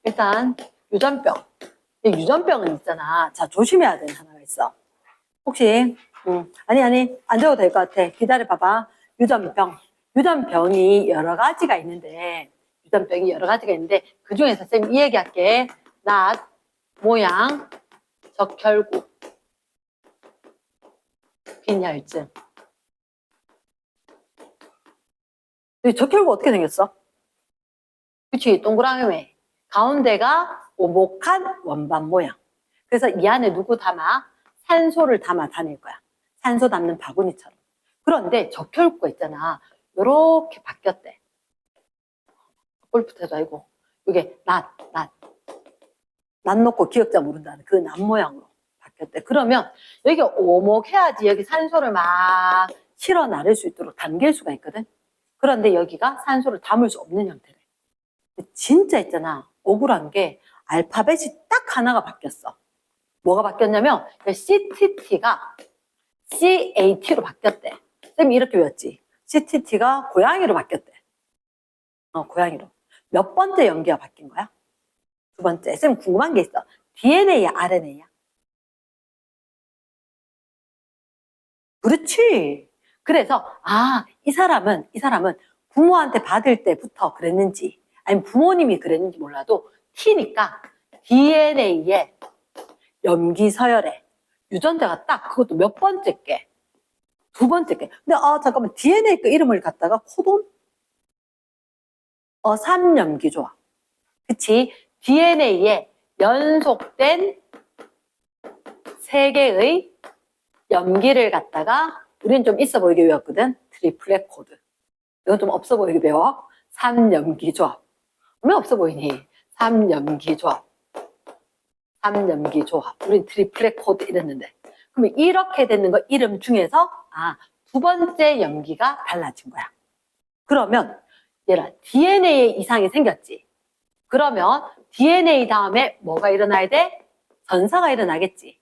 일단 유전병. 유전병은 있잖아. 자, 조심해야 되는 하나가 있어. 혹시 아니 안 줘도 될 것 같아. 기다려 봐봐. 유전병이 여러 가지가 있는데 그 중에서 쌤 이 얘기할게. 낫, 모양, 적혈구, 빈혈증. 적혈구 어떻게 생겼어? 그치, 동그라미 가운데가 오목한 원반 모양. 그래서 이 안에 누구 담아? 산소를 담아 다닐 거야. 산소 담는 바구니처럼. 그런데 적혈구가 있잖아. 요렇게 바뀌었대. 골프태도 아니고. 이게 낫 놓고 기억자 모른다는 그 낫 모양으로 바뀌었대. 그러면 여기 오목해야지 여기 산소를 막 실어 나를 수 있도록 당길 수가 있거든. 그런데 여기가 산소를 담을 수 없는 형태래. 진짜 있잖아. 억울한 게 알파벳이 딱 하나가 바뀌었어. 뭐가 바뀌었냐면 CTT가 CAT로 바뀌었대. 쌤이 이렇게 외웠지. CTT가 고양이로 바뀌었대. 고양이로. 몇 번째 연기가 바뀐 거야? 두 번째. 쌤 궁금한 게 있어. DNA야, RNA야? 그렇지. 그래서 이 사람은 부모한테 받을 때부터 그랬는지 아니면 부모님이 그랬는지 몰라도 T니까 DNA에 염기 서열에 유전자가 딱 그것도 몇 번째 게? 두 번째 게. 근데 잠깐만 DNA 그 이름을 갖다가 코돈? 3염기 조합. 그치? DNA에 연속된 3개의 염기를 갖다가 우리는 좀 있어 보이게 외웠거든. 트리플렛 코드. 이건 좀 없어 보이게 배워. 3염기 조합. 왜 없어 보이니? 3염기 조합. 3염기 조합. 우린 트리플렛 코드 이랬는데. 그러면 이렇게 되는 거 이름 중에서 두 번째 염기가 달라진 거야. 그러면 얘라 DNA에 이상이 생겼지. 그러면 DNA 다음에 뭐가 일어나야 돼? 전사가 일어나겠지.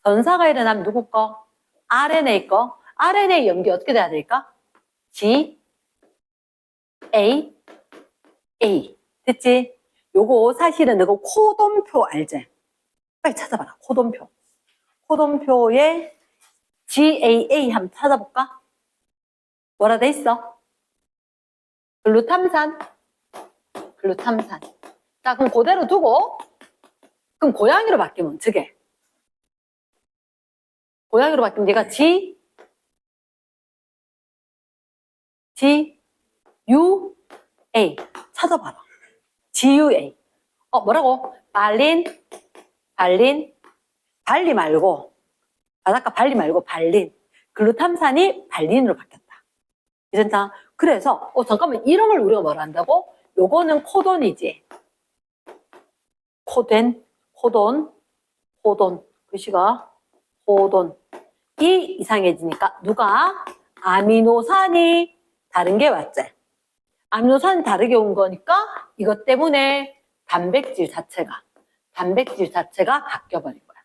전사가 일어나면 누구 거? RNA 거. RNA 염기 어떻게 돼야 될까? G, A, A. 됐지? 요거 사실은 이거 코돈표 알지? 빨리 찾아봐라. 코돈표. 코돈표에 GAA 한번 찾아볼까? 뭐라 돼 있어? 글루탐산. 자, 그럼 그대로 두고 그럼 고양이로 바뀌면 저게 고양이로 바뀌면 얘가 GUA 찾아봐라. GUA 뭐라고? 발린 발리 말고 바닷가 발리 말고 발린 글루탐산이 발린으로 바뀌었다. 이랬다. 그래서 잠깐만 이런 걸 우리가 뭐라 한다고? 요거는 코돈이지. 코돈 글씨가 코돈 이 이상해지니까 누가? 아미노산이 다른 게 왔지. 아미노산이 다르게 온 거니까 이것 때문에 단백질 자체가 바뀌어버린 거야.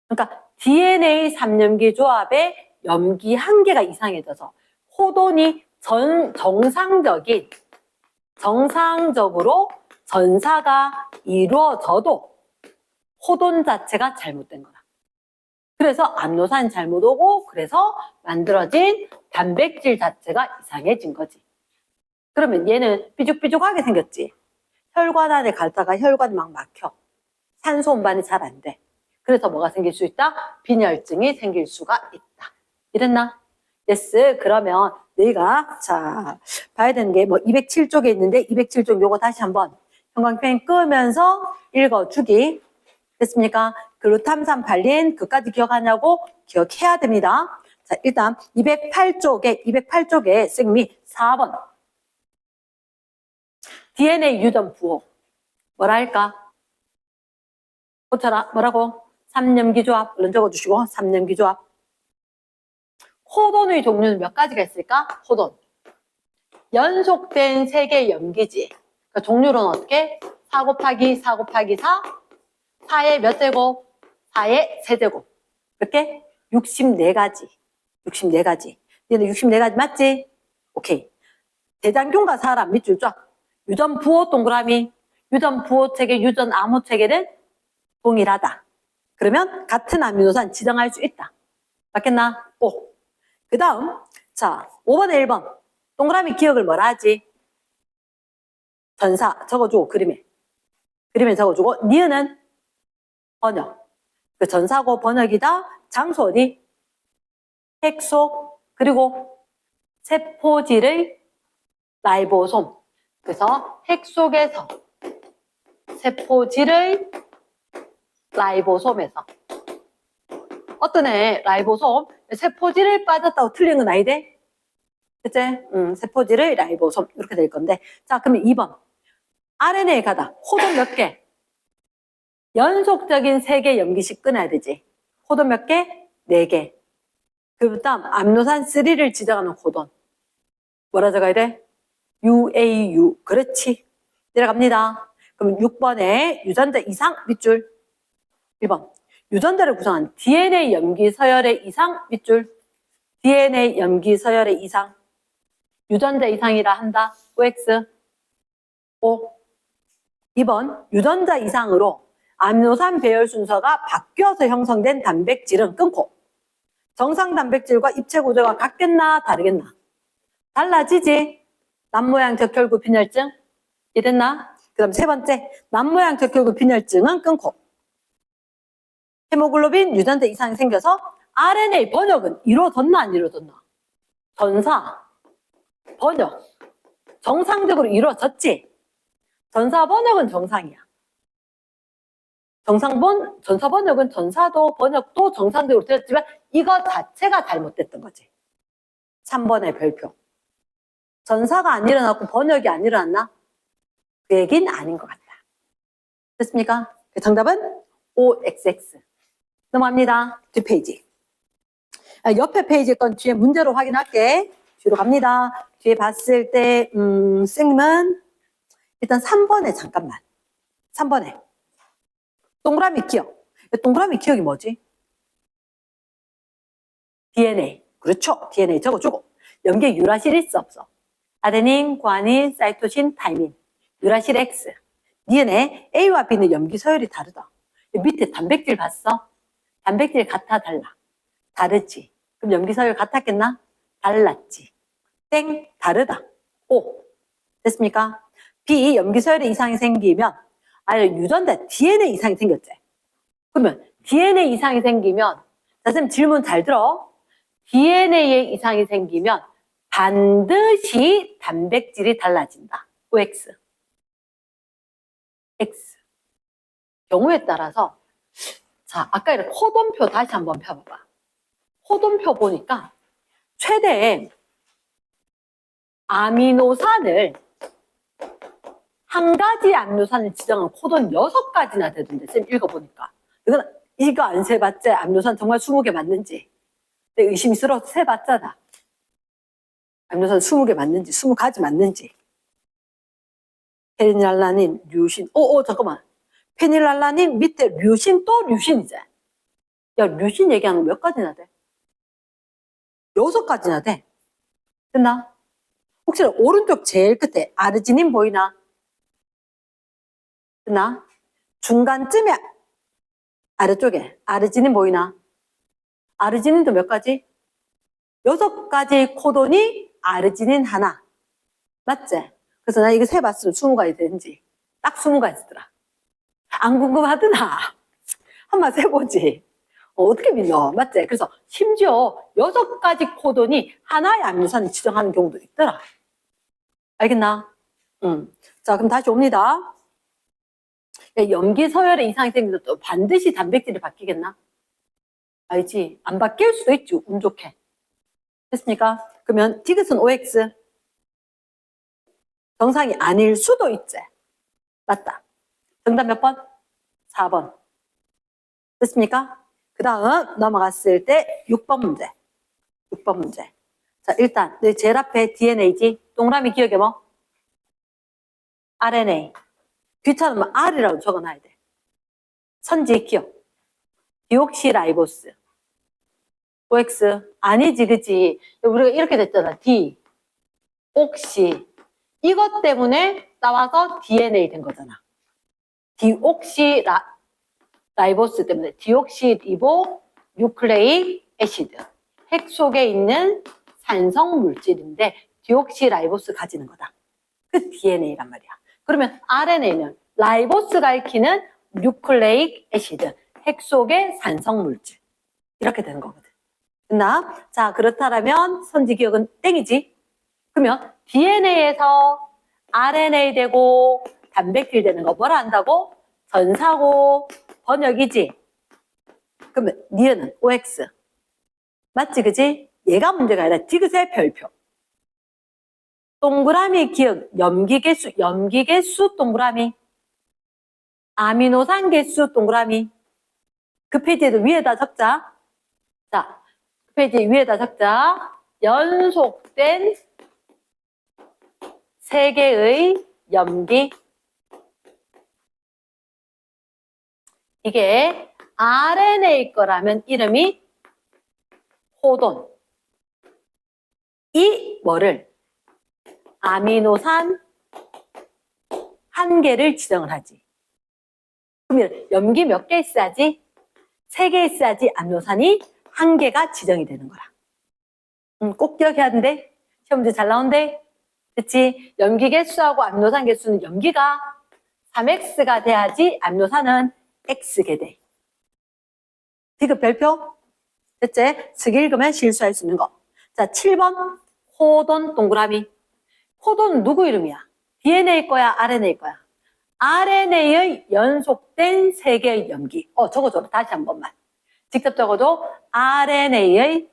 그러니까 DNA 3염기 조합의 염기 한계가 이상해져서 코돈이 정상적으로 전사가 이루어져도 코돈 자체가 잘못된 거다. 그래서 암노산이 잘못 오고 그래서 만들어진 단백질 자체가 이상해진 거지. 그러면 얘는 삐죽삐죽하게 생겼지. 혈관 안에 갔다가 혈관이 막 막혀. 산소 운반이 잘 안 돼. 그래서 뭐가 생길 수 있다? 빈혈증이 생길 수가 있다. 이랬나? yes. 그러면 너희가 봐야 되는 게 207쪽에 있는데 207쪽 요거 다시 한번 형광펜 끄면서 읽어주기. 됐습니까? 글루탐산 발린 그까지 기억하냐고 기억해야 됩니다. 자, 일단 208쪽에 쌤이 4번 DNA 유전 부호 뭐라 할까? 고쳐라. 뭐라고? 3염기 조합. 얼른 적어주시고 3염기 조합. 코돈의 종류는 몇 가지가 있을까? 코돈. 연속된 3개의 염기지. 그러니까 종류로는 어떻게? 4 곱하기 4 곱하기 4. 4의 몇 제곱? 4의 세제곱. 몇 개? 64가지. 64가지. 얘는 64가지 맞지? 오케이. 대장균과 사람 밑줄 쫙. 유전 부호 동그라미. 유전 부호 체계, 유전 암호 체계는 동일하다. 그러면 같은 아미노산 지정할 수 있다. 맞겠나? 오. 그 다음, 자, 5번에 1번. 동그라미 기억을 뭐라 하지? 전사 적어주고 그림에. 그림에 적어주고, 니은은 번역. 그 전사고 번역이다. 장소 어디? 핵소, 그리고 세포질의 라이보솜. 그래서 핵 속에서 세포질의 라이보솜에서 어떤 애 라이보솜 세포질을 빠졌다고 틀린 건 아니대? 그치? 세포질의 라이보솜 이렇게 될 건데 자 그러면 2번 RNA 가다 코돈 몇 개? 연속적인 3개 염기식 끊어야 되지 코돈 몇 개? 4개 그 다음 암노산 3를 지정하는 코돈 뭐라 적어야 돼? UAU 그렇지 내려갑니다 그럼 6번에 유전자 이상 밑줄 1번 유전자를 구성한 DNA 염기 서열의 이상 밑줄 DNA 염기 서열의 이상 유전자 이상이라 한다 OX 5 2번 유전자 이상으로 아미노산 배열 순서가 바뀌어서 형성된 단백질은 끊고 정상 단백질과 입체 구조가 같겠나 다르겠나 달라지지 남모양 적혈구 빈혈증 이랬나? 그럼 세 번째 남모양 적혈구 빈혈증은 끊고 헤모글로빈 유전자 이상이 생겨서 RNA 번역은 이루어졌나 안 이루어졌나? 전사 번역 정상적으로 이루어졌지? 전사 번역은 정상이야. 전사 번역은 전사도 번역도 정상적으로 되었지만 이거 자체가 잘못됐던 거지. 3번의 별표. 전사가 안 일어났고 번역이 안 일어났나? 그 얘기는 아닌 것 같다. 됐습니까? 정답은 OXX. 넘어갑니다. 뒷페이지. 옆에 페이지 건 뒤에 문제로 확인할게. 뒤로 갑니다. 뒤에 봤을 때, 쌤은 일단 3번에 잠깐만. 3번에. 동그라미 기억. 동그라미 기억이 뭐지? DNA. 그렇죠. DNA 적어주고. 염기에 유라실 있어 없어? 아데닌, 구아닌, 사이토신, 타이민. 유라실 X. 니은에 A와 B는 염기 서열이 다르다. 밑에 단백질 봤어? 단백질 같아 달라? 다르지. 그럼 염기 서열 같았겠나? 달랐지. 땡 다르다. O. 됐습니까? B 염기 서열에 이상이 생기면 유전자 DNA 이상이 생겼지. 그러면 DNA 이상이 생기면 자 선생님 질문 잘 들어. DNA에 이상이 생기면 반드시 단백질이 달라진다. OX. X. 경우에 따라서 자 아까 이렇게 코돈표 다시 한번 펴봐봐. 코돈표 보니까 최대 아미노산을 한 가지 아미노산을 지정한 코돈 6가지나 되던데 쌤 읽어보니까 이거 안 세봤지? 아미노산 정말 20개 맞는지 근데 의심스러워서 세봤잖아. 아미노산 20개 맞는지 20가지 맞는지 페니랄라닌, 류신 잠깐만 페니랄라닌 밑에 류신 또 류신이지. 야 류신 얘기하는 거 몇 가지나 돼? 6가지나 돼. 됐나? 혹시 오른쪽 제일 끝에 아르지닌 보이나? 됐나? 중간쯤에 아래쪽에 아르지닌 보이나? 아르지닌도 몇 가지? 6가지 코돈이 아르지닌 하나. 맞지? 그래서 나 이거 세봤으면 20가지 되는지 딱 20가지더라. 안 궁금하드나? 한번 세보지. 어떻게 믿어? 맞지? 그래서 심지어 6가지 코돈이 하나의 아미노산을 지정하는 경우도 있더라. 알겠나? 자, 그럼 다시 옵니다. 염기 서열에 이상이 생기면 또 반드시 단백질이 바뀌겠나? 알지? 안 바뀔 수도 있지, 운 좋게. 됐습니까? 그러면 디귿은 OX. 정상이 아닐 수도 있지. 맞다. 정답 몇 번? 4번. 됐습니까? 그 다음 넘어갔을 때 6번 문제. 6번 문제. 자, 일단 제일 앞에 DNA지. 동그라미 기억해 뭐? RNA. 귀찮으면 R이라고 적어놔야 돼. 선지 기억. 디옥시라이보스. OX. 아니지, 그치? 우리가 이렇게 됐잖아. D. 옥시. 이것 때문에 나와서 DNA 된 거잖아. 라이보스 때문에 디옥시리보 뉴클레익 애시드. 핵 속에 있는 산성 물질인데 디옥시라이보스 가지는 거다. 그 DNA란 말이야. 그러면 RNA는 라이보스가 익히는 뉴클레익 애시드. 핵 속의 산성 물질. 이렇게 되는 거거든. 됐나? 자, 그렇다면 선지 기억은 땡이지. 그러면 DNA에서 RNA 되고 단백질 되는 거 뭐라 한다고? 전사고 번역이지. 그러면 니은은 OX. 맞지, 그지? 얘가 문제가 아니라 디귿의 별표. 동그라미 기억, 염기계수 동그라미. 아미노산 개수 동그라미. 그 페이지에도 위에다 적자. 자, 그 페이지 위에다 적자. 연속된 3개의 염기. 이게 RNA 거라면 이름이 코돈. 이 뭐를? 아미노산 1개를 지정을 하지. 그러면 염기 몇 개 있어야지? 3개 있어야지 아미노산이 1개가 지정이 되는 거라. 꼭 기억해야 된대. 시험 문제 잘 나온대. 그치? 염기 개수하고 아미노산 개수는 염기가 3x가 돼야지 아미노산은 x게 돼. 디귿 별표? 됐지? 쓰기 읽으면 실수할 수 있는 거. 자, 7번 코돈 동그라미. 코돈은 누구 이름이야? DNA 거야? RNA 거야? RNA의 연속된 3개의 염기. 적어줘. 다시 한 번만. 직접 적어줘. RNA의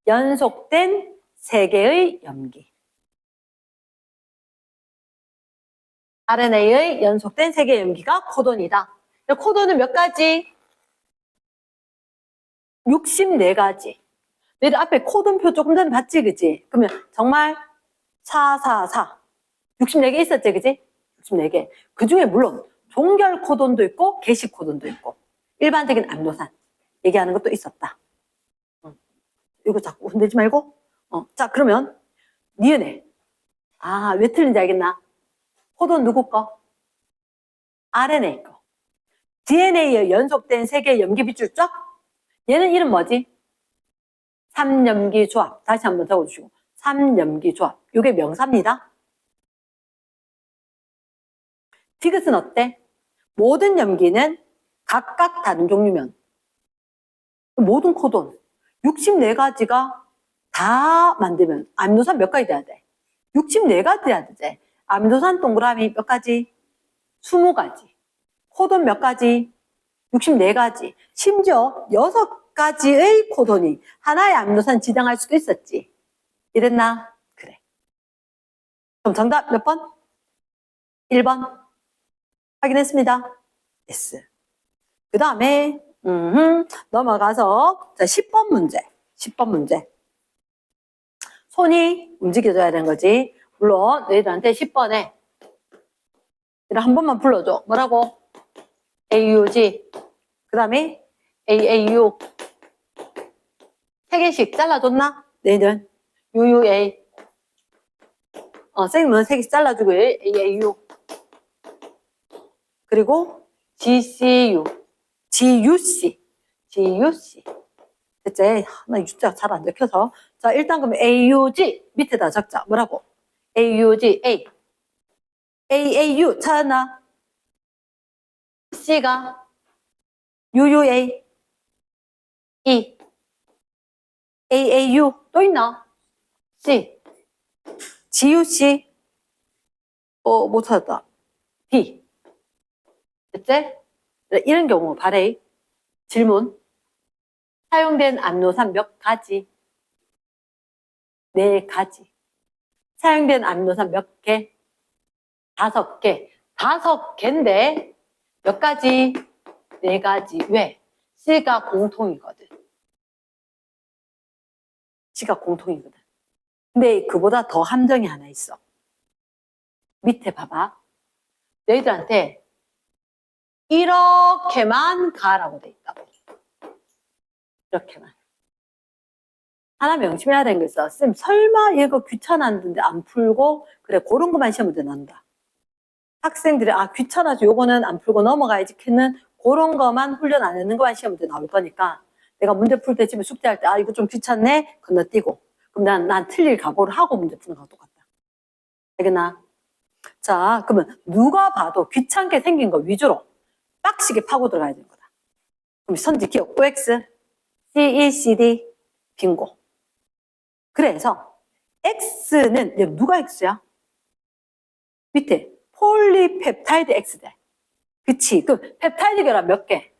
연속된 3개의 염기. RNA의 연속된 3개의 염기가 코돈이다. 코돈은 몇 가지? 64가지. 너희들 앞에 코돈표 조금 전에 봤지, 그지? 그러면 정말 444. 64개 있었지, 그지? 64개. 그 중에 물론 종결 코돈도 있고 개식 코돈도 있고 일반적인 아미노산 얘기하는 것도 있었다. 이거 자꾸 흔들지 말고. 자, 그러면 니은에. 왜 틀린지 알겠나? 코돈 누구 거? RNA 거. DNA에 연속된 3개의 염기 빗줄적? 얘는 이름 뭐지? 3염기 조합. 다시 한번 적어주시고. 3염기 조합. 이게 명사입니다. 디귿은 어때? 모든 염기는 각각 다른 종류면 모든 코돈 64가지가 다 만들면 아미노산 몇 가지 돼야 돼? 64가지 돼야 되지. 아미노산 동그라미 몇 가지? 20가지. 코돈 몇 가지? 64가지. 심지어 6가지의 코돈이 하나의 아미노산 지정할 수도 있었지. 이랬나? 그래. 그럼 정답 몇 번? 1번. 확인했습니다. S. 그 다음에 넘어가서 자 10번 문제. 10번 문제. 손이 움직여줘야 되는 거지. 물론 너희들한테 10번에 한 번만 불러줘. 뭐라고? AUG. 그 다음에 AAU. 3개씩 잘라줬나? 너희들. UUA. 선생님은 3개씩 잘라주고 AAU. 그리고 GCU. GUC. GUC. 됐지? 나 U자 잘 안 적혀서. 자, 일단 그러면 AUG 밑에다 적자. 뭐라고? AUG A. AAU 찾았나? C가 UUA E. AAU 또 있나? C. GUC 못 찾았다. D. 됐지? 이런 경우 발해. 질문. 사용된 아미노산 몇 가지? 4가지. 사용된 아미노산 몇 개? 5개. 5개인데 몇 가지? 4가지. 왜? C가 공통이거든. C가 공통이거든. 근데 그보다 더 함정이 하나 있어. 밑에 봐봐. 너희들한테 이렇게만 가라고 돼 있다고. 이렇게만. 하나 명심해야 되는 게 있어. 쌤, 설마 얘가 귀찮았는데 안 풀고? 그래, 그런 것만 시험 문제 난다. 학생들이 귀찮아서 요거는 안 풀고 넘어가야지 했는 그런 거만 훈련 안 했는 거만 시험 문제 나올 거니까 내가 문제 풀 때 집에 숙제할 때 이거 좀 귀찮네 건너뛰고 그럼 난 틀릴 각오를 하고 문제 푸는 거랑 똑같다. 알겠나? 자, 그러면 누가 봐도 귀찮게 생긴 거 위주로 빡시게 파고 들어가야 되는 거다. 그럼 선지 기억 OX, C1, CD, 빙고. 그래서 X는 누가 X야? 밑에 폴리펩타이드 X대. 그치? 그럼 펩타이드 결합 몇 개?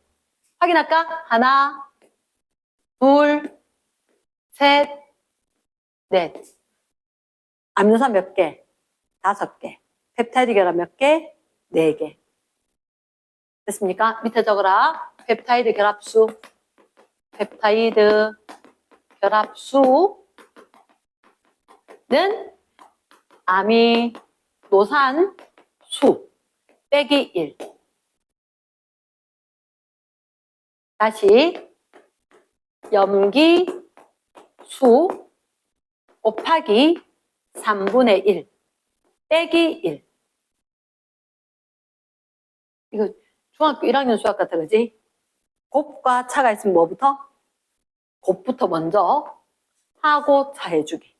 확인할까? 하나, 둘, 셋, 넷. 아미노산 몇 개? 5개. 펩타이드 결합 몇 개? 4개. 됐습니까? 밑에 적어라. 펩타이드 결합수. 펩타이드 결합수는 아미노산 수 빼기 1. 다시 염기 수 곱하기 3분의 1 빼기 1. 이거 중학교 1학년 수학 같아, 그지? 곱과 차가 있으면 뭐부터? 곱부터 먼저 하고 차 해주기.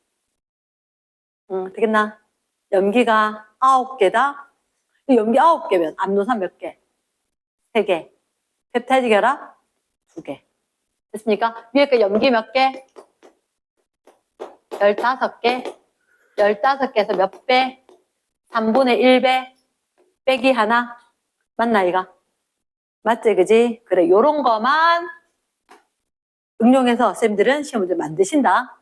되겠나? 염기가 9개다. 염기 9개면 아미노산 몇 개? 3개. 펩타이드 결합 2개. 됐습니까? 위에 거 염기 몇 개? 15개. 15개에서 몇 배? 3분의 1배 빼기 하나. 맞나, 이가? 맞지, 그지? 그래, 요런 거만 응용해서 쌤들은 시험 문제 만드신다.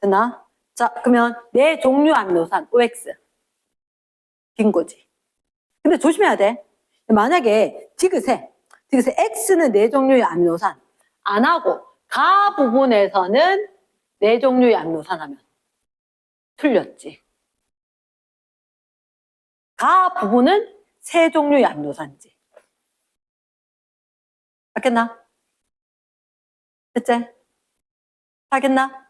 됐나? 자, 그러면 4종류 아미노산 OX. 긴 거지. 근데 조심해야 돼. 만약에 디귿에 X는 4종류의 아미노산 안 하고 가 부분에서는 4종류의 아미노산 하면 틀렸지. 가 부분은 3종류의 아미노산이지. 알겠나? 됐지? 알겠나?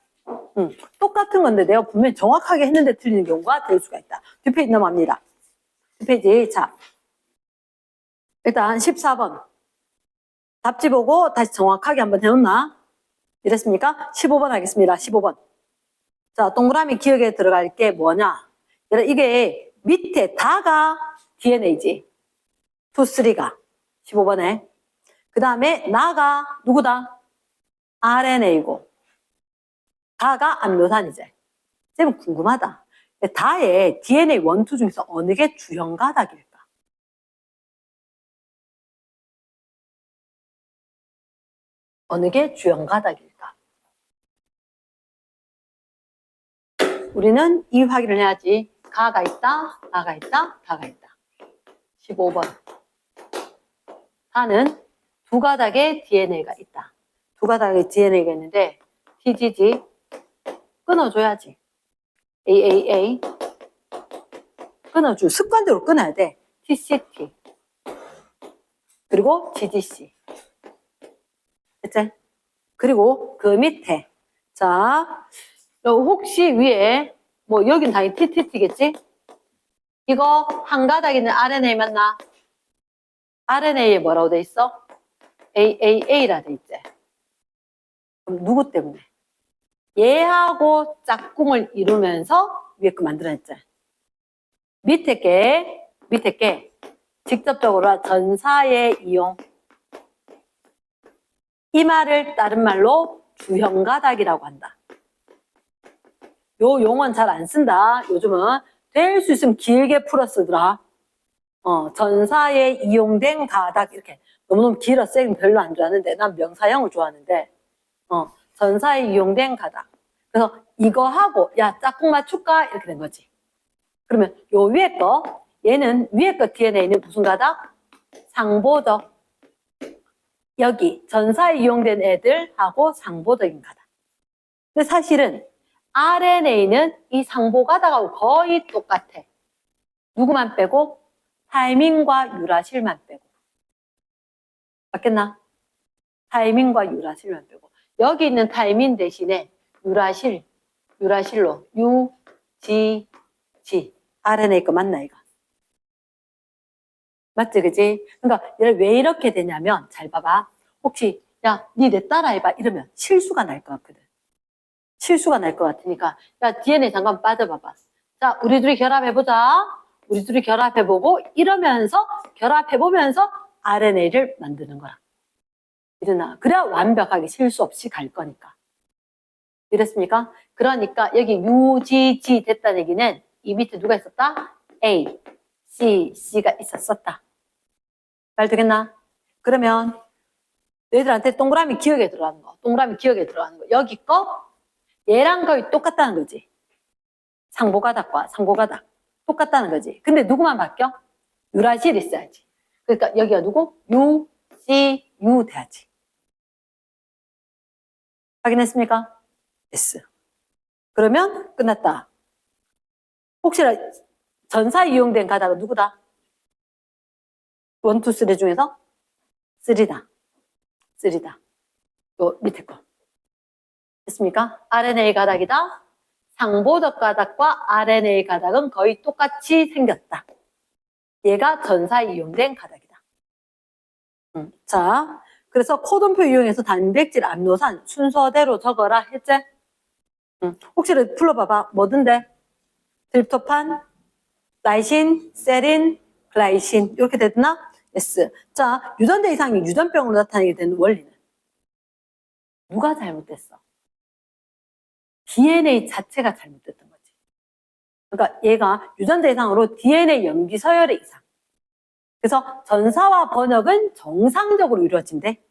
똑같은 건데 내가 분명히 정확하게 했는데 틀리는 경우가 될 수가 있다. 뒷페이지 넘어갑니다. 뒷페이지. 자, 일단 14번. 답지 보고 다시 정확하게 한번 해놓나? 이랬습니까? 15번 하겠습니다. 15번. 자, 동그라미 기억에 들어갈 게 뭐냐? 이게 밑에 다가 DNA지. 2, 3가 15번에. 그 다음에 나가 누구다? RNA고. 다가 아미노산이지. 쌤은 궁금하다. 다의 DNA 1, 2 중에서 어느 게 주형 가닥일까? 어느 게 주형 가닥일까? 우리는 이 확인을 해야지. 가가 있다, 나가 있다, 다가 있다. 15번. 다는 두 가닥의 DNA가 있다. 두 가닥의 DNA가 있는데 TGG 끊어줘야지. AAA 끊어줘. 습관대로 끊어야 돼. TCT 그리고 GGC. 됐지? 그리고 그 밑에 자 혹시 위에 뭐 여긴 당연히 TTT겠지? 이거 한 가닥 있는 RNA 맞나? RNA에 뭐라고 돼 있어? AAA라 돼 있지. 그럼 누구 때문에? 얘하고 짝꿍을 이루면서 위에 거 만들어냈지. 밑에 게 직접적으로 전사의 이용. 이 말을 다른 말로 주형 가닥이라고 한다. 요 용어는 잘 안 쓴다. 요즘은 될 수 있으면 길게 풀어 쓰더라. 전사에 이용된 가닥 이렇게 너무너무 길어 쌤 별로 안 좋아하는데 난 명사형을 좋아하는데 전사에 이용된 가닥. 그래서 이거 하고 야 짝꿍 맞출까 이렇게 된 거지. 그러면 요 위에 거 얘는 위에 거 DNA는 무슨 가닥? 상보적. 여기 전사에 이용된 애들하고 상보적인 가닥. 근데 사실은 RNA는 이 상보 가닥하고 거의 똑같아. 누구만 빼고? 타이민과 유라실만 빼고. 맞겠나? 타이민과 유라실만 빼고. 여기 있는 타이민 대신에 유라실로 U, G, G. RNA 거 맞나 이거? 맞지, 그지? 그러니까 왜 이렇게 되냐면, 잘 봐봐. 혹시, 야, 니 내 따라해봐. 이러면 실수가 날 것 같거든. 실수가 날 것 같으니까, 야, DNA 잠깐 빠져봐봐. 자, 우리 둘이 결합해보자. 우리 둘이 결합해보고, 이러면서, 결합해보면서 RNA를 만드는 거야. 이러나, 그래야 완벽하게 실수 없이 갈 거니까. 이랬습니까? 그러니까 여기 UGG 됐다는 얘기는 이 밑에 누가 있었다? A, C, C가 있었었다. 말 되겠나? 그러면 너희들한테 동그라미 기억에 들어가는 거, 동그라미 기억에 들어가는 거. 여기 거 얘랑 거의 똑같다는 거지. 상보가닥과 상보가닥 똑같다는 거지. 근데 누구만 바뀌어? 유라실이 있어야지. 그러니까 여기가 누구? U, C, U 돼야지. 확인했습니까? S. 그러면 끝났다. 혹시나 전사 이용된 가닥은 누구다? 1, 2, 3 중에서 3다. 3다. 요 밑에 거. 됐습니까? RNA 가닥이다. 상보적 가닥과 RNA 가닥은 거의 똑같이 생겼다. 얘가 전사 이용된 가닥이다. 자, 그래서 코돈표 이용해서 단백질 암노산 순서대로 적어라 했지? 혹시라도 불러봐봐. 뭐든데? 트립토판, 라이신, 세린, 글라이신 이렇게 됐나? S. 자, 유전자 이상이 유전병으로 나타나게 되는 원리는 누가 잘못됐어? DNA 자체가 잘못됐던 거지. 그러니까 얘가 유전자 이상으로 DNA 염기 서열의 이상. 그래서 전사와 번역은 정상적으로 이루어진대.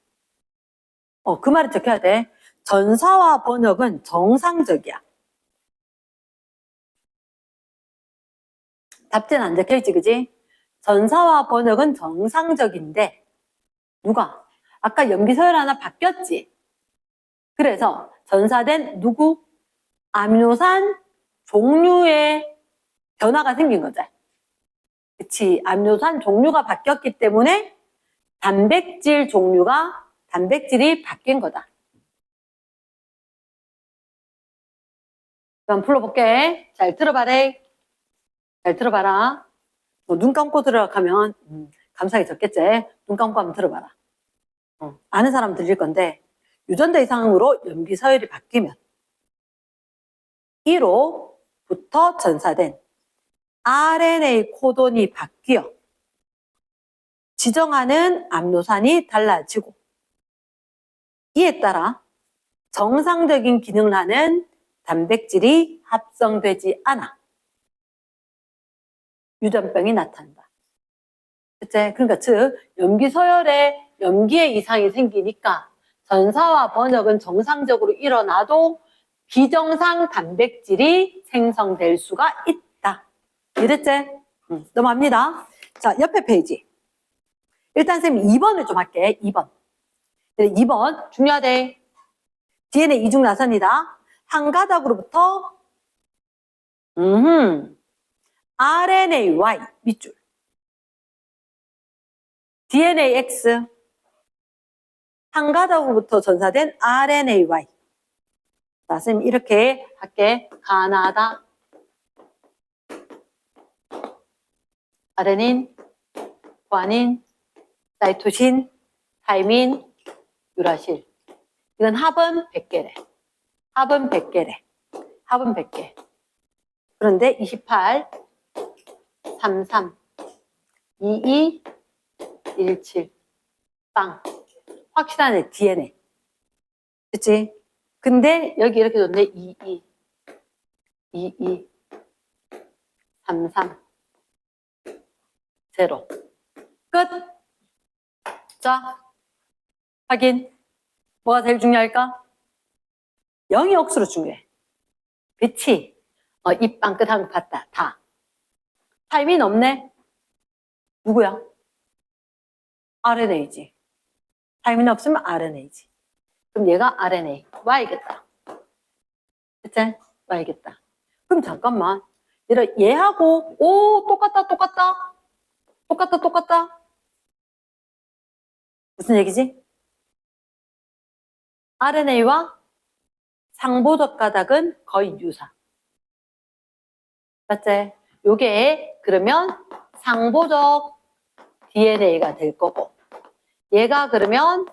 그 말을 적혀야 돼. 전사와 번역은 정상적이야. 답지는 안 적혀있지, 그지? 전사와 번역은 정상적인데 누가? 아까 염기서열 하나 바뀌었지? 그래서 전사된 누구? 아미노산 종류의 변화가 생긴 거지. 그치? 아미노산 종류가 바뀌었기 때문에 단백질이 바뀐 거다. 그럼 불러볼게. 잘 들어봐래. 잘 들어봐라. 눈 감고 들어가면 감사하게 적겠지. 눈 감고 한번 들어봐라. 아는 사람 들릴 건데 유전자 이상으로 염기 서열이 바뀌면 1호부터 전사된 RNA 코돈이 바뀌어 지정하는 암노산이 달라지고 이에 따라 정상적인 기능을 하는 단백질이 합성되지 않아 유전병이 나타난다. 그치? 그러니까 즉 염기 서열에 염기의 이상이 생기니까 전사와 번역은 정상적으로 일어나도 비정상 단백질이 생성될 수가 있다. 이랬지? 넘어갑니다. 자, 옆에 페이지. 일단 선생님 2번을 좀 할게. 2번. 2번 중요하대. DNA 이중 나선이다. 한 가닥으로부터 RNAY 밑줄. DNAX 한 가닥으로부터 전사된 RNAY. 자, 선생님 이렇게 할게. 가나다, 아데닌, 구아닌, 사이토신, 타이민, 유라실. 이건 합은 100개래. 합은 100개래. 합은 100개. 그런데 28, 33, 22, 17, 빵. 확실하네, DNA. 그치? 근데 여기 이렇게 줬네. 22, 22, 33, 0. 끝. 자, 확인. 뭐가 제일 중요할까? 0이 억수로 중요해. 그치? 이 빵끝한 거 봤다. 다. 타이밍 없네? 누구야? RNA지. 타이밍 없으면 RNA지. 그럼 얘가 RNA. Y겠다. 그치? Y겠다. 그럼 잠깐만. 얘하고, 똑같다. 똑같다. 무슨 얘기지? RNA와 상보적 가닥은 거의 유사. 맞지? 요게 그러면 상보적 DNA가 될 거고, 얘가 그러면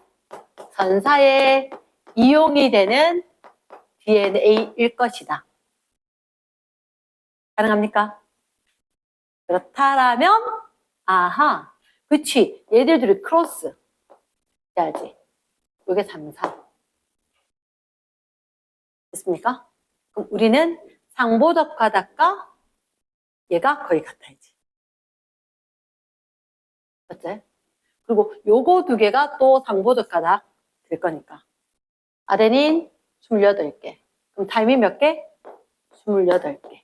전사에 이용이 되는 DNA일 것이다. 가능합니까? 그렇다라면, 아하, 그치, 얘들들이 크로스 해야지. 요게 3, 4. 됐습니까? 그럼 우리는 상보적 가닥과 얘가 거의 같아야지. 맞지? 그리고 요거 두 개가 또 상보적 가닥 될 거니까. 아데닌 28개. 그럼 타임이 몇 개? 28개.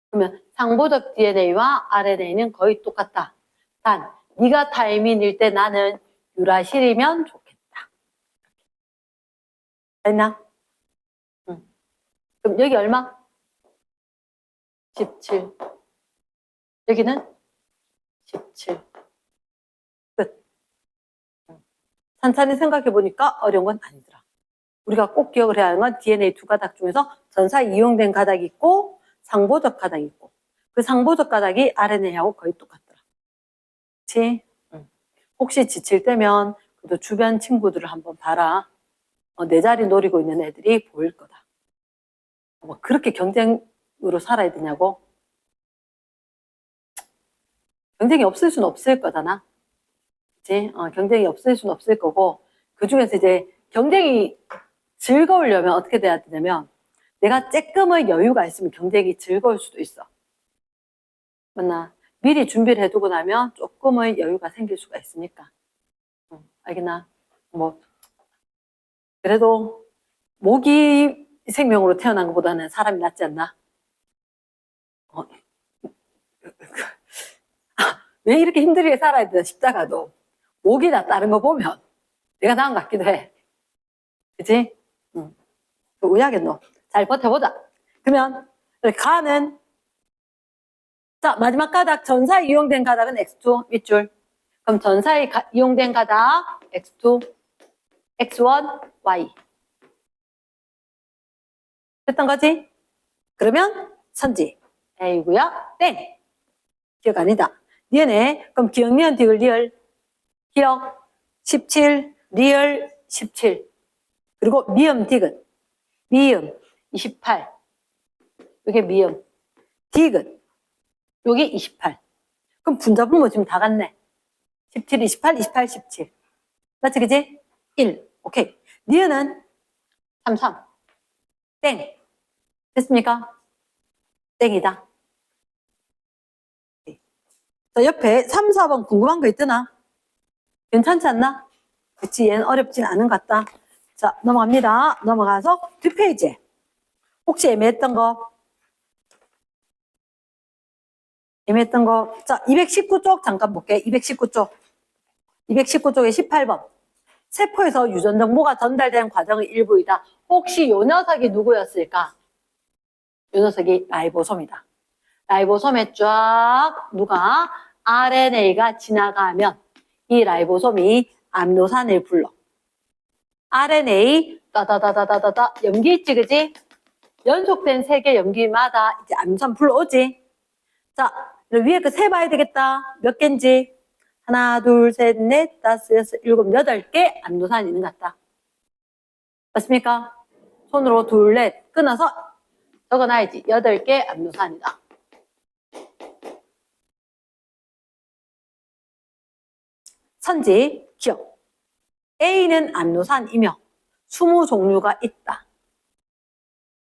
그러면 상보적 DNA와 RNA는 거의 똑같다. 단, 네가 타이민일 때 나는 유라실이면 좋겠다. 됐나? 응. 그럼 여기 얼마? 17. 여기는 17. 끝. 천천히 생각해 보니까 어려운 건 아니더라. 우리가 꼭 기억을 해야 하는 건 DNA 두 가닥 중에서 전사 이용된 가닥이 있고 상보적 가닥이 있고, 그 상보적 가닥이 RNA하고 거의 똑같더라. 그치? 응. 혹시 지칠 때면 그래도 주변 친구들을 한번 봐라. 내 자리 노리고 있는 애들이 보일 거다. 뭐 그렇게 경쟁으로 살아야 되냐고? 경쟁이 없을 수는 없을 거잖아. 그치? 경쟁이 없을 수는 없을 거고, 그 중에서 이제 경쟁이 즐거우려면 어떻게 돼야 되냐면, 내가 조금의 여유가 있으면 경쟁이 즐거울 수도 있어. 맞나? 미리 준비를 해두고 나면 조금의 여유가 생길 수가 있으니까. 알겠나? 뭐, 그래도 모기 생명으로 태어난 것보다는 사람이 낫지 않나? 왜 이렇게 힘들게 살아야 되나 싶다가도 모기나 다른 거 보면 내가 나은 것 같기도 해. 그치? 의아하겠노. 잘 버텨보자. 그러면 가는, 자, 마지막 가닥, 전사에 이용된 가닥은 X2 밑줄. 그럼 전사에 이용된 가닥 X2, X1, Y. 됐던 거지? 그러면 선지. A구야, 땡. 기억 아니다. 니은에, 그럼 기억, 니은, 디귿, 리을. 기억 17, 리을 17. 그리고 미음, 디귿. 미음 28. 이게 미음. 디귿. 요게 28. 그럼 분자분모 지금 다 같네. 17, 28, 28, 17. 맞지, 그지? 1. 오케이. 니은은 33. 땡. 됐습니까? 땡이다. 자, 옆에 3, 4번 궁금한 거 있더나? 괜찮지 않나? 그치, 얘는 어렵진 않은 것 같다. 자, 넘어갑니다. 넘어가서 뒷페이지. 혹시 애매했던 거? 애매했던 거. 자, 219쪽 잠깐 볼게. 219쪽. 219쪽에 18번. 세포에서 유전 정보가 전달되는 과정의 일부이다. 혹시 요 녀석이 누구였을까? 요 녀석이 라이보솜이다. 라이보솜에 쫙 누가 RNA가 지나가면 이 라이보솜이 아미노산을 불러. RNA 따다다다다다다 염기 있지, 그지? 연속된 3개 염기마다 이제 아미노산 불러오지. 자, 위에 그 세 봐야 되겠다. 몇 개인지. 하나, 둘, 셋, 넷, 다섯, 여섯, 일곱, 8개 아미노산이 있는 것 같다. 맞습니까? 손으로 둘, 넷 끊어서 적어놔야지. 8개 아미노산이다. 선지, 기억. A는 아미노산이며 20종류가 있다.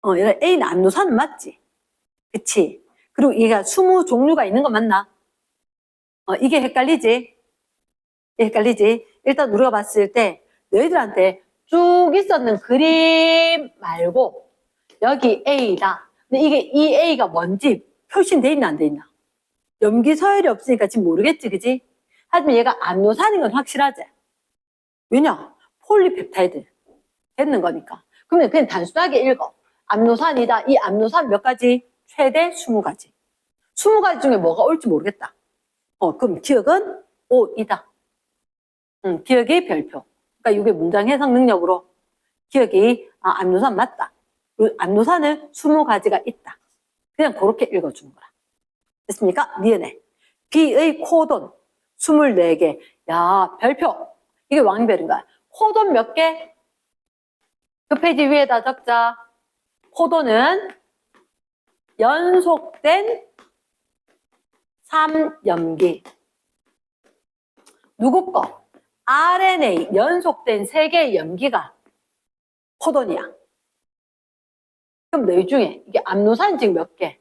A는 아미노산은 맞지? 그치? 그리고 얘가 20종류가 있는 거 맞나? 이게 헷갈리지? 헷갈리지? 일단 우리가 봤을 때 너희들한테 쭉 있었는 그림 말고 여기 A다. 근데 이게 이 A가 뭔지 표시는 돼 있나 안 돼 있나? 염기 서열이 없으니까 지금 모르겠지, 그지? 하지만 얘가 아미노산인 건 확실하지? 왜냐? 폴리펩타이드 됐는 거니까. 그러면 그냥 단순하게 읽어. 아미노산이다. 이 아미노산 몇 가지? 최대 20가지. 20가지 중에 뭐가 올지 모르겠다. 그럼 기억은 5이다. 기억의 별표. 그러니까 이게 문장 해석 능력으로 기억이 아미노산 맞다. 아미노산은 20가지가 있다. 그냥 그렇게 읽어주는 거라. 됐습니까? 니은에. B의 코돈 24개. 야, 별표. 이게 왕별인 거야. 코돈 몇 개? 그 페이지 위에다 적자. 코돈은 연속된 3염기. 누구 거? RNA 연속된 3개의 염기가 코돈이야. 그럼 너희 중에 이게 암노산 지금 몇 개?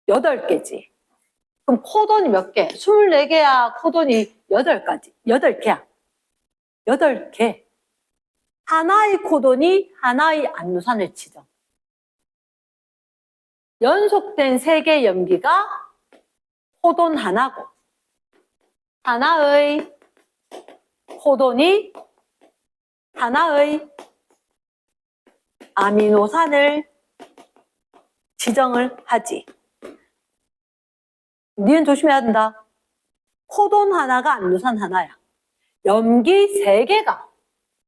8개지. 그럼 코돈이 몇 개? 24개야. 코돈이 8가지. 8개야. 8개. 하나의 코돈이 하나의 암노산을 지정. 연속된 3개의 염기가 코돈 하나고 하나의 코돈이 하나의 아미노산을 지정을 하지. 니는 조심해야 된다. 코돈 하나가 암노산 하나야. 염기 3개가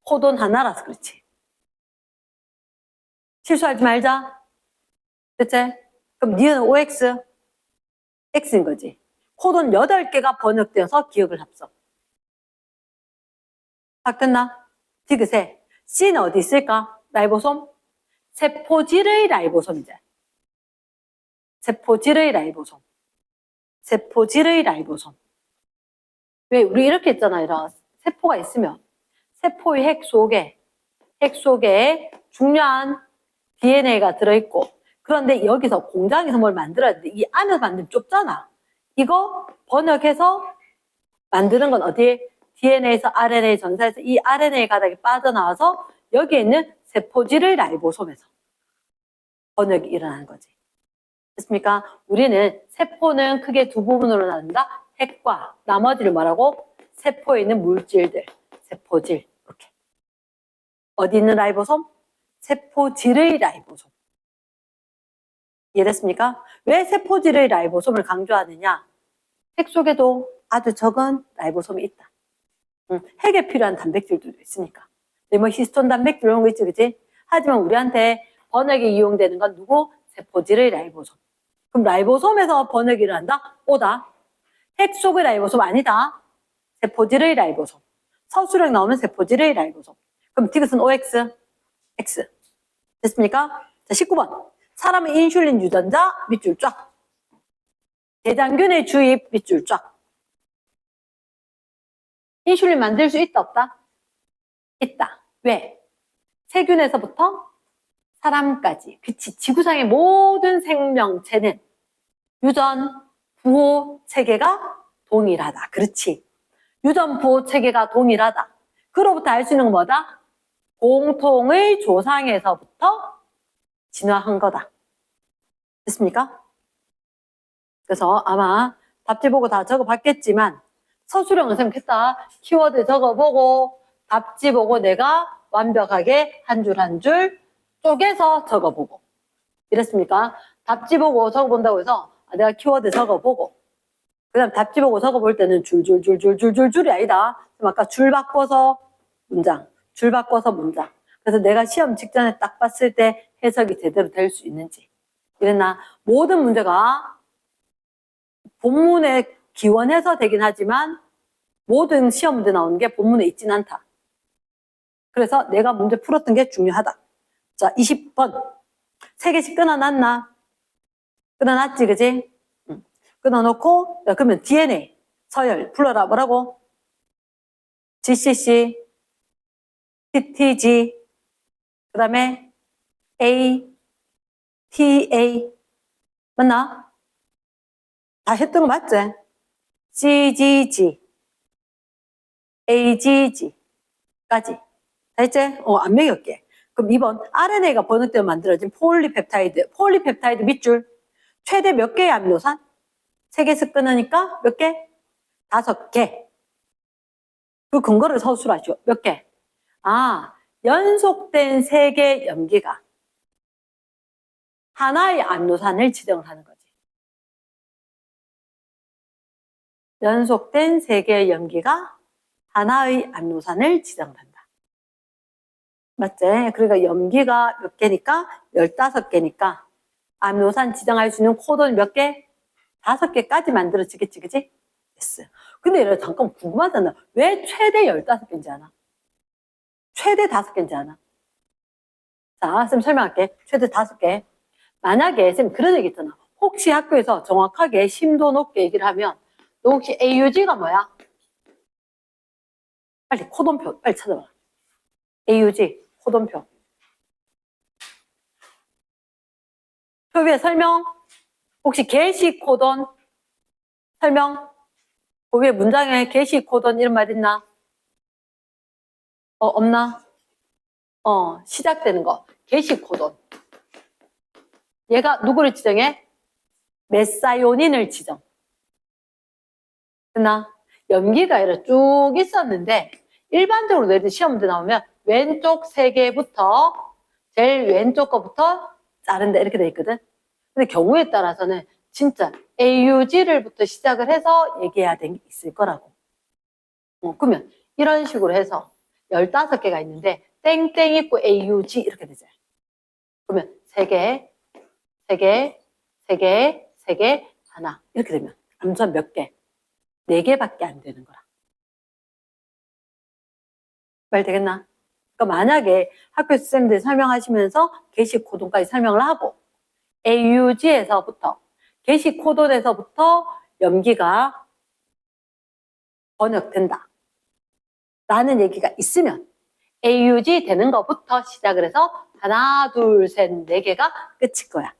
코돈 하나라서 그렇지. 실수하지 말자. 됐지? 그럼 니은 OX, X인 거지. 코돈 8개가 번역되어서 기억을 합성. 딱 됐나? 디귿에 C는 어디 있을까? 라이보솜? 세포질의 라이보솜이지. 세포질의 라이보솜. 세포질의 라이보솜. 왜? 우리 이렇게 했잖아. 이런 세포가 있으면 세포의 핵 속에 중요한 DNA가 들어있고, 그런데 여기서 공장에서 뭘 만들어야 되는데 이 안에서 만들면 좁잖아. 이거 번역해서 만드는 건 어디에? DNA에서 RNA 전사에서 이 RNA 가닥이 빠져나와서 여기에 있는 세포질의 라이보솜에서 번역이 일어나는 거지. 됐습니까? 우리는 세포는 크게 두 부분으로 나눈다. 핵과 나머지를 말하고 세포에 있는 물질들, 세포질. 이렇게. 어디 있는 라이보솜? 세포질의 라이보솜. 이해됐습니까? 왜 세포질의 라이보솜을 강조하느냐? 핵 속에도 아주 적은 라이보솜이 있다. 핵에 필요한 단백질들도 있으니까. 뭐 히스톤 단백질 이런 거 있지, 그치? 하지만 우리한테 번역에 이용되는 건 누구? 세포질의 라이보솜. 그럼 라이보솜에서 번역이 일어난다? 오다. 핵 속의 라이보솜 아니다. 세포질의 라이보솜. 서술형 나오면 세포질의 라이보솜. 그럼 디귿은 OX, X. 됐습니까? 자, 19번. 사람의 인슐린 유전자 밑줄 쫙. 대장균의 주입 밑줄 쫙. 인슐린 만들 수 있다 없다? 있다. 왜? 세균에서부터 사람까지. 그치. 지구상의 모든 생명체는 유전, 부호 체계가 동일하다. 그렇지. 유전, 부호 체계가 동일하다. 그로부터 알 수 있는 건 뭐다? 공통의 조상에서부터 진화한 거다. 됐습니까? 그래서 아마 답지 보고 다 적어봤겠지만 서술형은 생각했다. 키워드 적어보고 답지 보고 내가 완벽하게 한 줄 한 줄 쪼개서 적어보고 이랬습니까? 답지 보고 적어본다고 해서 내가 키워드 적어보고 그 다음 답지 보고 적어볼 때는 줄줄이 아니다. 그럼 아까 줄 바꿔서 문장, 줄 바꿔서 문장. 그래서 내가 시험 직전에 딱 봤을 때 해석이 제대로 될 수 있는지 이랬나? 모든 문제가 본문에 기원해서 되긴 하지만 모든 시험 문제 나오는 게 본문에 있진 않다. 그래서 내가 문제 풀었던 게 중요하다. 자, 20번. 3개씩 끊어놨나? 끊어놨지, 그지? 끊어놓고, 야, 그러면 DNA, 서열, 불러라. 뭐라고? GCC, TTG, 그 다음에 A, TA, 맞나? 다 했던 거 맞지? CGG, AGG까지. 다 했지? 안 매겼게. 그럼 2번, RNA가 번역되어 만들어진 폴리펩타이드. 폴리펩타이드 밑줄. 최대 몇 개의 아미노산? 3개에서 끊으니까 몇 개? 5개. 그 근거를 서술하죠. 몇 개? 연속된 3개의 염기가 하나의 아미노산을 지정을 하는 거지. 연속된 3개의 염기가 하나의 아미노산을 지정한다. 맞지? 그러니까 염기가 몇 개니까? 15개니까 아미노산 지정할 수 있는 코돈이 몇 개? 5개까지 만들어지겠지, 그지? 됐어. 근데 얘를 잠깐 궁금하잖아. 왜 최대 15개인지 아나? 최대 5개인지 아나? 자, 쌤 설명할게. 최대 5개. 만약에 쌤 그런 얘기 있잖아. 혹시 학교에서 정확하게 심도 높게 얘기를 하면 너 혹시 AUG가 뭐야? 빨리 코돈표 빨리 찾아봐. AUG 코돈표. 표 위에 설명. 혹시 게시 코돈 설명. 그 위에 문장에 게시 코돈 이런 말 있나? 없나? 시작되는 거. 게시 코돈. 얘가 누구를 지정해? 메사요닌을 지정. 됐나? 염기가 이렇게 쭉 있었는데 일반적으로 너희들 시험 문제 나오면 왼쪽 3개부터 제일 왼쪽 거부터 자른다 이렇게 돼 있거든. 근데 경우에 따라서는 진짜 AUG를부터 시작을 해서 얘기해야 되는 게 있을 거라고. 그러면 이런 식으로 해서 15개가 있는데 땡땡 있고 AUG 이렇게 되죠. 그러면 3개, 3개, 3개, 3개, 하나 이렇게 되면 암산 몇 개? 4개밖에 안 되는 거라. 말 되겠나? 그러니까 만약에 학교 쌤들 설명하시면서 게시 코돈까지 설명을 하고 AUG에서부터 게시 코돈에서부터 염기가 번역된다 라는 얘기가 있으면 AUG 되는 것부터 시작을 해서 하나, 둘, 셋, 4개가 끝일 거야.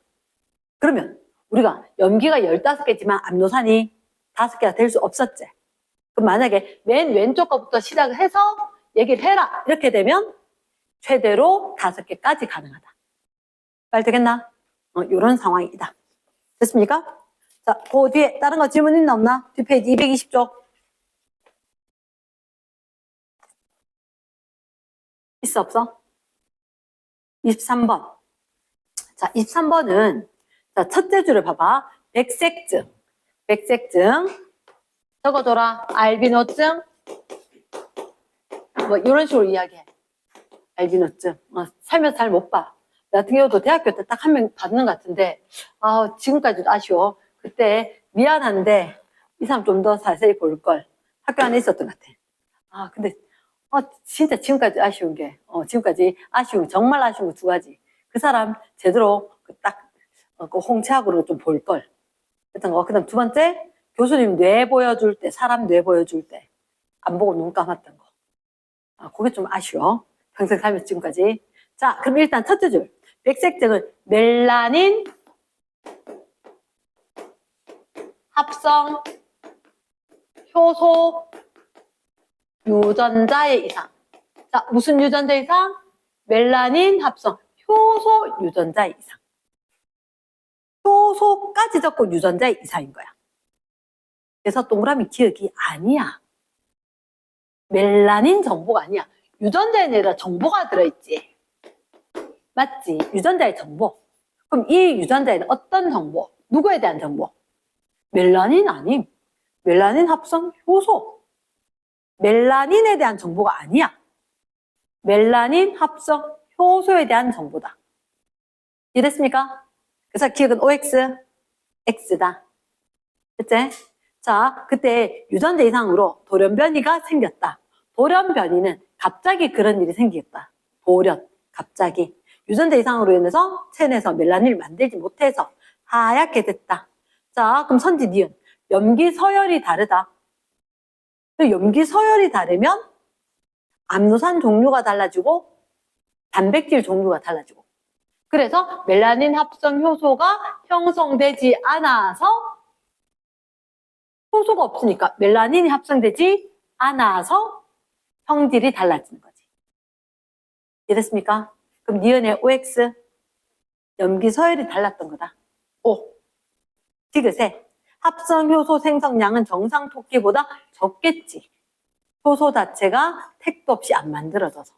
그러면 우리가 염기가 15개지만 암노산이 5개가 될 수 없었지. 그럼 만약에 맨 왼쪽 거부터 시작을 해서 얘기를 해라 이렇게 되면 최대로 5개까지 가능하다. 말 되겠나? 이런 상황이다. 됐습니까? 자, 그 뒤에 다른 거 질문 있나 없나? 뒷페이지 220쪽. 있어 없어? 23번. 자, 23번은 자, 첫째 줄을 봐봐. 백색증. 백색증. 적어줘라. 알비노증. 뭐 이런 식으로 이야기해. 알비노증. 살면서 잘 못 봐. 나 같은 경우도 대학교 때 딱 한 명 받는 것 같은데 지금까지도 아쉬워. 그때 미안한데 이 사람 좀 더 자세히 볼 걸. 학교 안에 있었던 것 같아. 근데 진짜 지금까지 아쉬운 게 지금까지 아쉬운 정말 아쉬운 거 2가지. 그 사람 제대로 그 홍채학으로 좀 볼 걸. 했던 거. 그다음 2번째 교수님 뇌 보여줄 때 사람 뇌 보여줄 때 안 보고 눈 감았던 거. 그게 좀 아쉬워. 평생 살면서 지금까지. 자, 그럼 일단 첫째 줄. 백색증은 멜라닌 합성 효소 유전자의 이상. 자, 무슨 유전자 이상? 멜라닌 합성 효소 유전자의 이상. 효소까지 적고 유전자의 이상인 거야. 그래서 동그라미 기억이 아니야. 멜라닌 정보가 아니야. 유전자에 내가 정보가 들어있지. 맞지? 유전자의 정보. 그럼 이 유전자에는 어떤 정보? 누구에 대한 정보? 멜라닌 아님. 멜라닌 합성 효소. 멜라닌에 대한 정보가 아니야. 멜라닌 합성 효소에 대한 정보다. 이해됐습니까? 그래서 기억은 OX, X다. 그치? 자, 그때 유전자 이상으로 돌연변이가 생겼다. 돌연변이는 갑자기 그런 일이 생겼다. 돌연, 갑자기. 유전자 이상으로 인해서 체내에서 멜라닌을 만들지 못해서 하얗게 됐다. 자, 그럼 선지 니은. 염기 서열이 다르다. 염기 서열이 다르면 암노산 종류가 달라지고 단백질 종류가 달라지고. 그래서 멜라닌 합성 효소가 형성되지 않아서 효소가 없으니까 멜라닌이 합성되지 않아서 성질이 달라지는 거지. 이해됐습니까? 그럼 니은의 OX 염기 서열이 달랐던 거다. O 디귿에 합성 효소 생성량은 정상 토끼보다 적겠지. 효소 자체가 택도 없이 안 만들어져서.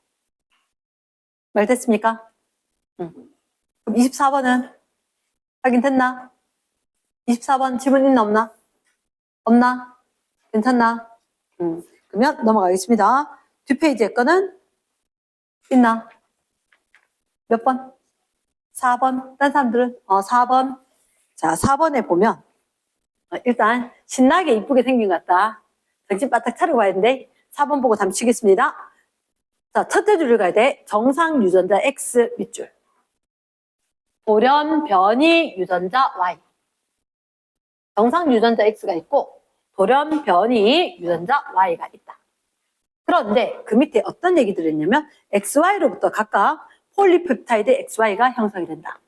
말 됐습니까? 그럼 24번은 확인됐나? 24번 질문 있나 없나? 없나? 괜찮나? 그러면 넘어가겠습니다. 뒷페이지에 거는 있나? 몇 번? 4번. 딴 사람들은? 4번. 자, 4번에 보면 일단 신나게 이쁘게 생긴 것 같다. 정신 바짝 차리고 봐야 되는데 4번 보고 잠시 쉬겠습니다. 자, 첫째 줄을 가야 돼. 정상 유전자 X 밑줄. 돌연 변이 유전자 Y. 정상 유전자 X가 있고 돌연 변이 유전자 Y가 있다. 그런데 그 밑에 어떤 얘기들이 있냐면 XY로부터 각각 폴리펩타이드 XY가 형성이 된다.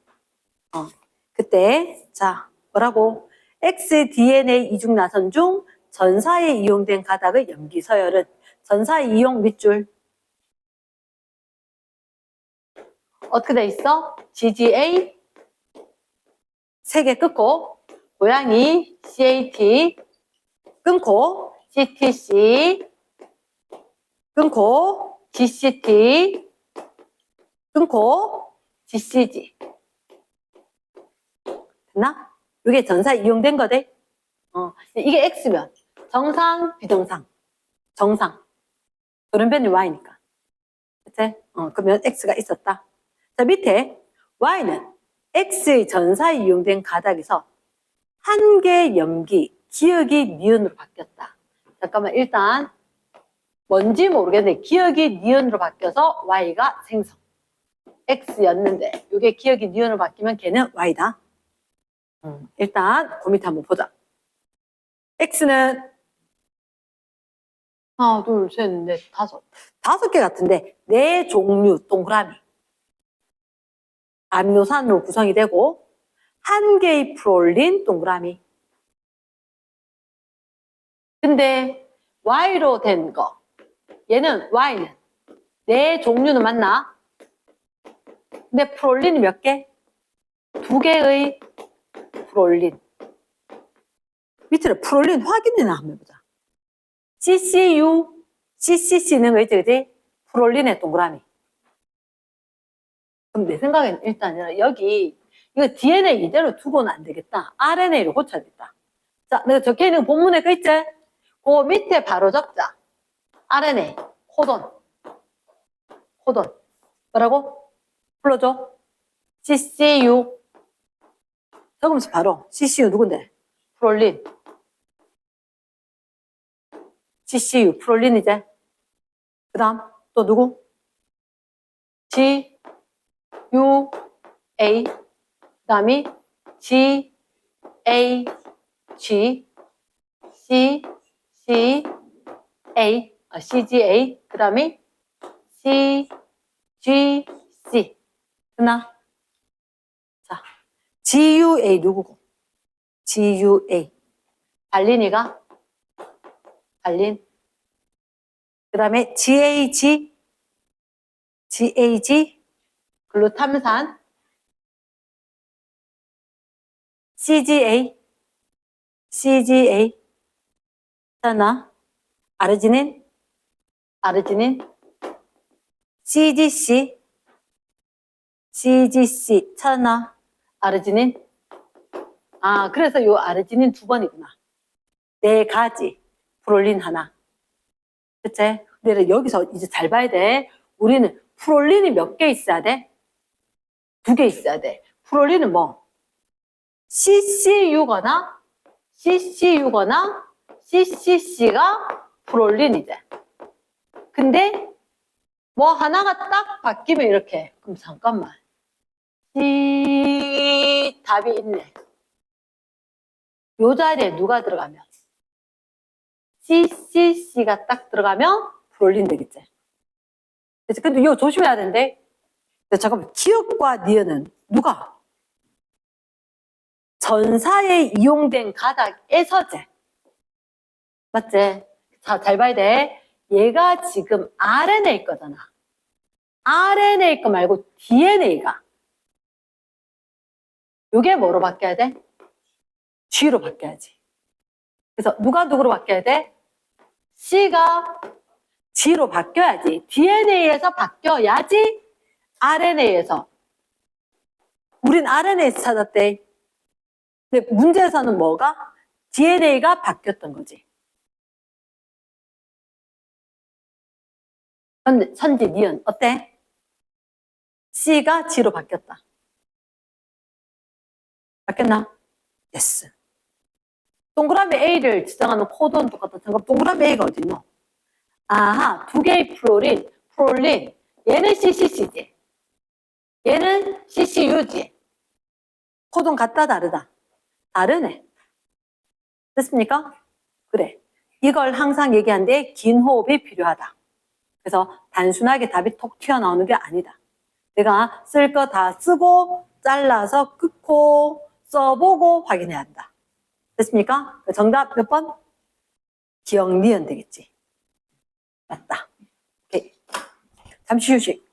그때 자 뭐라고? X-DNA 이중 나선 중 전사에 이용된 가닥의 염기 서열은 전사 이용 밑줄 어떻게 돼 있어? GGA 3개 끊고 고양이 CAT 끊고 CTC 끊고 GCT 끊고 GCG 됐나? 이게 전사 이용된 거대. 이게 X면 정상 비정상 정상 돌연변이 Y니까 그치? 그러면 X가 있었다. 자 밑에 Y는 X의 전사에 이용된 가닥에서 한 개의 염기 기억이 니은으로 바뀌었다. 잠깐만 일단 뭔지 모르겠는데 기억이 니은으로 바뀌어서 Y가 생성. X였는데 이게 기억이 니은으로 바뀌면 걔는 Y다. 일단 그 밑에 한번 보자. X는 하나, 둘, 셋, 넷, 다섯 개 같은데 네 종류 동그라미 아미노산으로 구성이 되고 한 개의 프롤린 동그라미. 근데 Y로 된 거 얘는 Y는 네 종류는 맞나? 근데 프롤린이 몇 개? 2개의 프롤린. 밑으로 프롤린 확인이나 한번 해보자. CCU, CCC는 왜 있지? 프롤린의 동그라미. 그럼 내 생각엔 일단 여기 이거 DNA 이대로 두고는 안 되겠다. RNA로 고쳐야겠다. 자, 내가 적혀 있는 본문에 그 있지? 그 밑에 바로 적자. RNA, 코돈. 뭐라고? 불러줘. CCU. 적으면서 바로 CCU 누군데? 프롤린. CCU 프롤린 이제. 그 다음 또 누구? G, U, A. 그 다음이 G, A, G, C, C, A. CGA. 그 다음이 C, G, C. 됐나? 자, GUA 누구고? GUA. 발린이가? 발린. 그 다음에 GAG. GAG. 글루탐산. CGA. CGA.잖아. 아르지닌. CGC. CGC. 찾았나? 아르지닌. 그래서 요 아르지닌 2번이구나. 4가지. 프롤린 하나. 그치? 근데 여기서 이제 잘 봐야 돼. 우리는 프롤린이 몇 개 있어야 돼? 2개 있어야 돼. 프롤린은 뭐? CCU거나 CCC가 프롤린이지. 근데 뭐 하나가 딱 바뀌면 이렇게. 그럼 잠깐만. 답이 있네. 요 자리에 누가 들어가면? CCC가 딱 들어가면 프롤린 되겠지. 그래서 근데 이거 조심해야 되는데. 잠깐만. 기억과 니은은 누가? 전사에 이용된 가닥에서제. 맞지? 자, 잘 봐야 돼. 얘가 지금 RNA 거잖아. RNA 거 말고 DNA가. 요게 뭐로 바뀌어야 돼? G로 바뀌어야지. 그래서 누가 누구로 바뀌어야 돼? C가 G로 바뀌어야지. DNA에서 바뀌어야지 RNA에서. 우린 RNA에서 찾았대. 근데 문제에서는 뭐가? DNA가 바뀌었던 거지. 선지, 니은 어때? C가 G로 바뀌었다. 바뀌었나? 예스. 동그라미 A를 지정하는 코드는 똑같다. 잠깐 동그라미 A가 어디 있노? 아하, 두 개의 프롤린. 얘는 CCC지. 얘는 CCU지. 코드는 같다, 다르다? 다르네. 됐습니까? 그래. 이걸 항상 얘기하는데 긴 호흡이 필요하다. 그래서 단순하게 답이 톡 튀어나오는 게 아니다. 내가 쓸 거 다 쓰고 잘라서 끊고 써보고 확인해야 한다. 됐습니까? 정답 몇 번? 기억, 니은 되겠지. 맞다. 오케이. 잠시 휴식.